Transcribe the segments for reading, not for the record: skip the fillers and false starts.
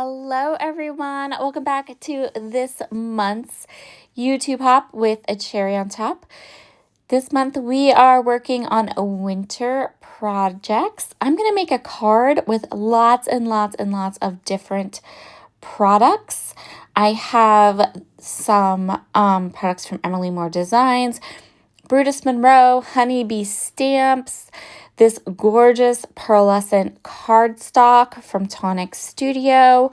Hello everyone, welcome back to this month's YouTube Hop with a cherry on top. This month we are working on winter projects. I'm going to make a card with lots and lots of different products. I have some products from Emily Moore Designs, Brutus Monroe, Honeybee Stamps, this gorgeous pearlescent cardstock from Tonic Studio,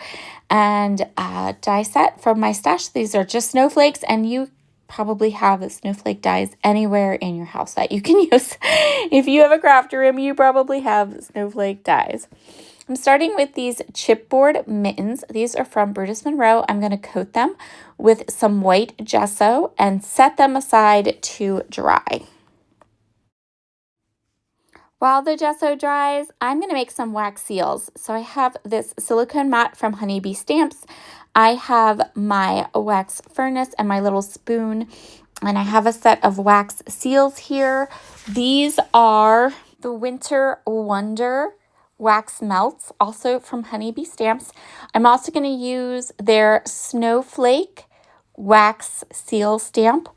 and a die set from my stash. These are just snowflakes, and you probably have snowflake dies anywhere in your house that you can use. If you have a craft room, you probably have snowflake dies. I'm starting with these chipboard mittens. These are from Brutus Monroe. I'm going to coat them with some white gesso and set them aside to dry. While the gesso dries, I'm going to make some wax seals. So I have this silicone mat from Honeybee Stamps. I have my wax furnace and my little spoon, and I have a set of wax seals here. These are the Winter Wonder wax melts, also from Honeybee Stamps. I'm also going to use their Snowflake wax seal stamp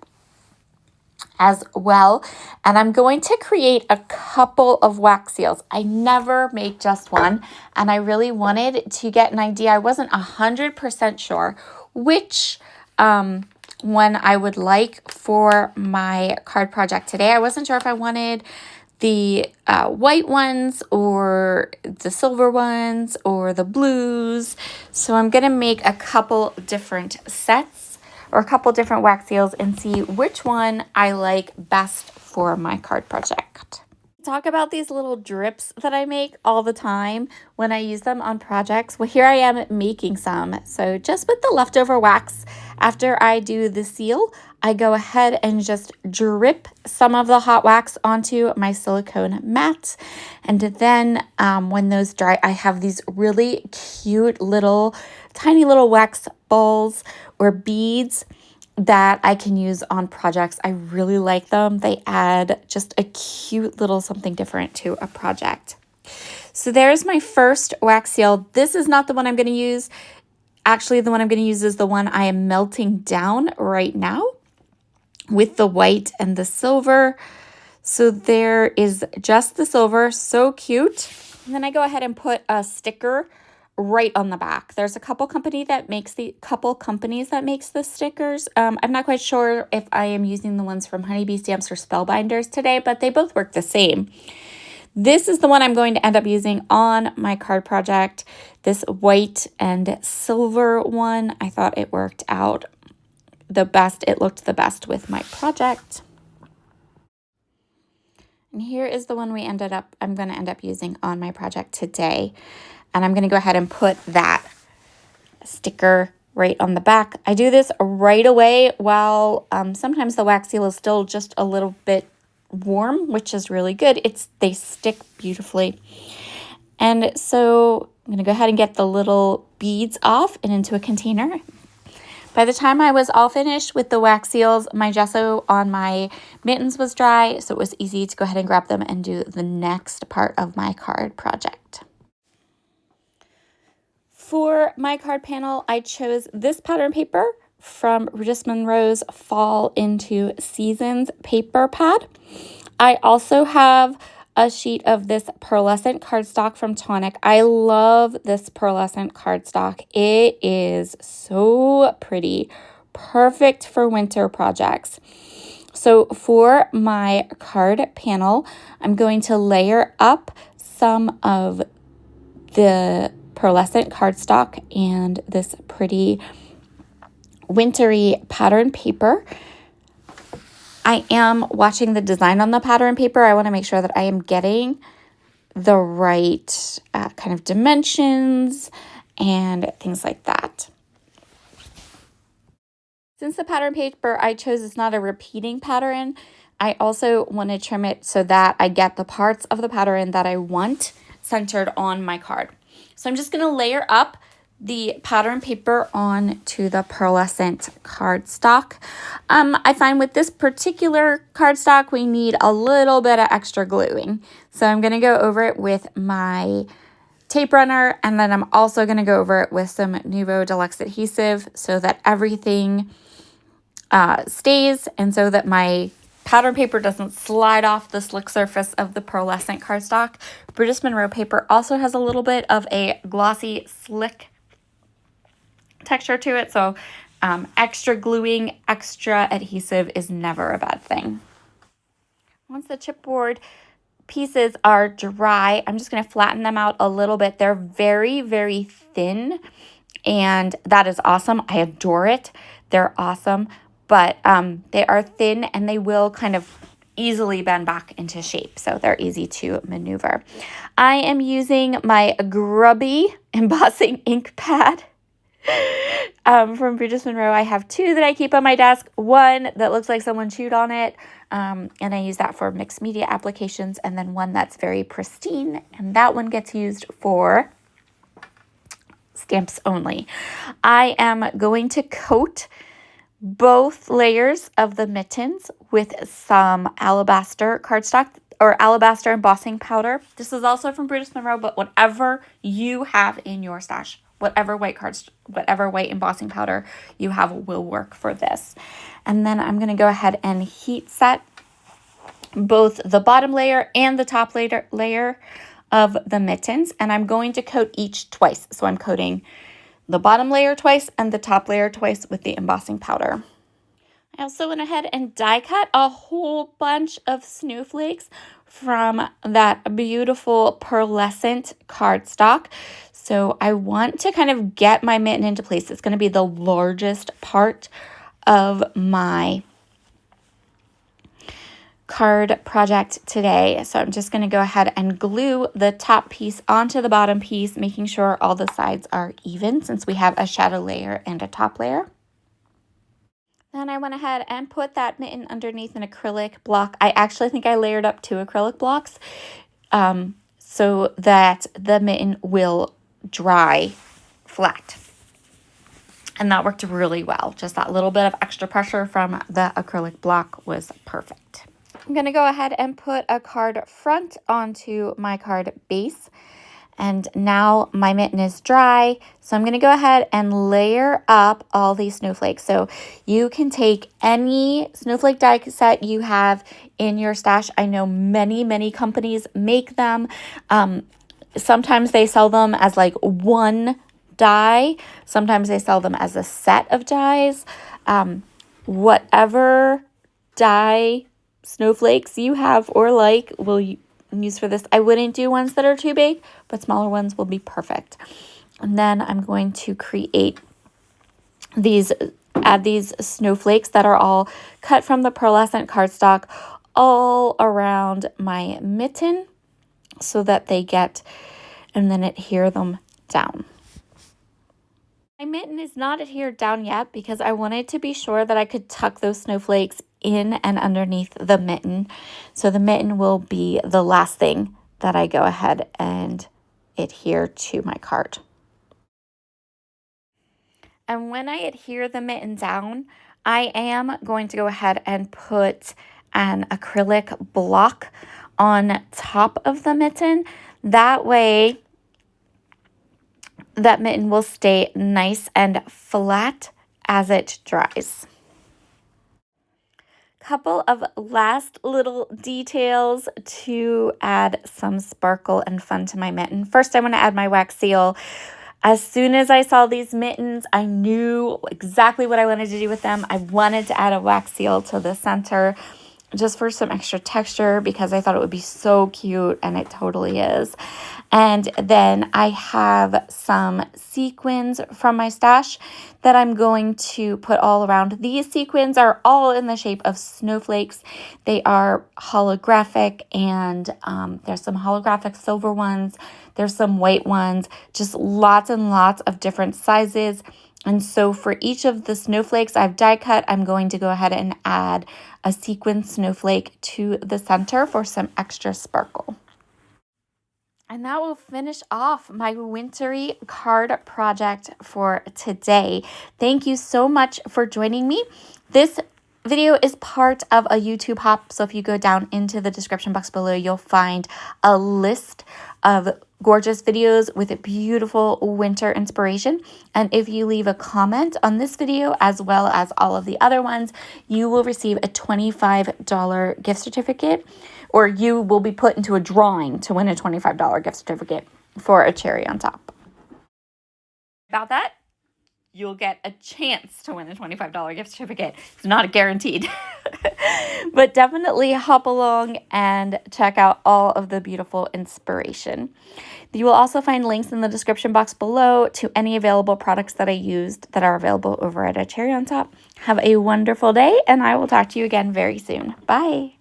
as well, and I'm going to create a couple of wax seals. I never make just one, and I really wanted to get an idea. I wasn't 100% sure which one I would like for my card project today. I wasn't sure if I wanted the white ones or the silver ones or the blues. So I'm going to make a couple different sets or a couple different wax seals and see which one I like best for my card project. Talk about these little drips that I make all the time when I use them on projects. Well, here I am making some. So just with the leftover wax, after I do the seal, I go ahead and just drip some of the hot wax onto my silicone mat. And then when those dry, I have these really cute little, tiny little wax balls or beads that I can use on projects. I really like them. They add just a cute little something different to a project. So there's my first wax seal. This is not the one I'm going to use. Actually, the one I'm going to use is the one I am melting down right now with the white and the silver. So there is just the silver, so cute. And then I go ahead and put a sticker right on the back. There's a couple companies that makes the stickers. I'm not quite sure if I am using the ones from Honeybee Stamps or Spellbinders today, but they both work the same. This is the one I'm going to end up using on my card project. This white and silver one. I thought it worked out the best. It looked the best with my project. And here is the one I'm going to end up using on my project today. And I'm going to go ahead and put that sticker right on the back. I do this right away while sometimes the wax seal is still just a little bit warm, which is really good. They stick beautifully. And so I'm going to go ahead and get the little beads off and into a container. By the time I was all finished with the wax seals, my gesso on my mittens was dry, so it was easy to go ahead and grab them and do the next part of my card project. For my card panel, I chose this pattern paper from Brutus Monroe's Fall into Seasons paper pad. I also have a sheet of this pearlescent cardstock from Tonic. I love this pearlescent cardstock. It is so pretty, perfect for winter projects. So for my card panel, I'm going to layer up some of the pearlescent cardstock and this pretty wintry pattern paper. I am watching the design on the pattern paper. I want to make sure that I am getting the right kind of dimensions and things like that. Since the pattern paper I chose is not a repeating pattern, I also want to trim it so that I get the parts of the pattern that I want centered on my card. So I'm just going to layer up the pattern paper onto the pearlescent cardstock. I find with this particular cardstock, we need a little bit of extra gluing. So I'm going to go over it with my tape runner, and then I'm also going to go over it with some Nuvo Deluxe adhesive so that everything stays and so that my pattern paper doesn't slide off the slick surface of the pearlescent cardstock. British Monroe paper also has a little bit of a glossy, slick texture to it, so extra gluing, extra adhesive is never a bad thing. Once the chipboard pieces are dry, I'm just going to flatten them out a little bit. They're very, very thin, and that is awesome. I adore it. They're awesome, but they are thin and they will kind of easily bend back into shape, so they're easy to maneuver. I am using my grubby embossing ink pad from British Monroe. I have two that I keep on my desk, one that looks like someone chewed on it, and I use that for mixed media applications, and then one that's very pristine, and that one gets used for stamps only. I am going to coat both layers of the mittens with some alabaster cardstock or alabaster embossing powder. This is also from British Monroe, but whatever you have in your stash, whatever white embossing powder you have will work for this. And then I'm going to go ahead and heat set both the bottom layer and the top layer of the mittens, and I'm going to coat each twice. So I'm coating the bottom layer twice and the top layer twice with the embossing powder. I also went ahead and die cut a whole bunch of snowflakes from that beautiful pearlescent cardstock. So I want to kind of get my mitten into place. It's going to be the largest part of my card project today. So I'm just going to go ahead and glue the top piece onto the bottom piece, making sure all the sides are even since we have a shadow layer and a top layer. Then I went ahead and put that mitten underneath an acrylic block. I actually think I layered up 2 acrylic blocks so that the mitten will dry flat. And that worked really well. Just that little bit of extra pressure from the acrylic block was perfect. I'm going to go ahead and put a card front onto my card base. And now my mitten is dry. So I'm going to go ahead and layer up all these snowflakes. So you can take any snowflake die set you have in your stash. I know many, many companies make them. Sometimes they sell them as like one die. Sometimes they sell them as a set of dies. Whatever die snowflakes you have or like will use for this. I wouldn't do ones that are too big, but smaller ones will be perfect. And then I'm going to add these snowflakes that are all cut from the pearlescent cardstock all around my mitten so that they get and then adhere them down. My mitten is not adhered down yet because I wanted to be sure that I could tuck those snowflakes in and underneath the mitten. So the mitten will be the last thing that I go ahead and adhere to my card. And when I adhere the mitten down, I am going to go ahead and put an acrylic block on top of the mitten. That way, that mitten will stay nice and flat as it dries. Couple of last little details to add some sparkle and fun to my mitten. First, I want to add my wax seal. As soon as I saw these mittens, I knew exactly what I wanted to do with them. I wanted to add a wax seal to the center just for some extra texture because I thought it would be so cute, and it totally is. And then I have some sequins from my stash that I'm going to put all around. These sequins are all in the shape of snowflakes. They are holographic, and there's some holographic silver ones. There's some white ones, just lots and lots of different sizes. And so for each of the snowflakes I've die cut, I'm going to go ahead and add a sequin snowflake to the center for some extra sparkle. And that will finish off my wintry card project for today. Thank you so much for joining me. This video is part of a YouTube hop, so if you go down into the description box below, you'll find a list of gorgeous videos with a beautiful winter inspiration. And if you leave a comment on this video as well as all of the other ones, you will receive a $25 gift certificate, or you will be put into a drawing to win a $25 gift certificate for a cherry on top. About that, you'll get a chance to win a $25 gift certificate. It's not guaranteed. But definitely hop along and check out all of the beautiful inspiration. You will also find links in the description box below to any available products that I used that are available over at A Cherry on Top. Have a wonderful day, and I will talk to you again very soon. Bye.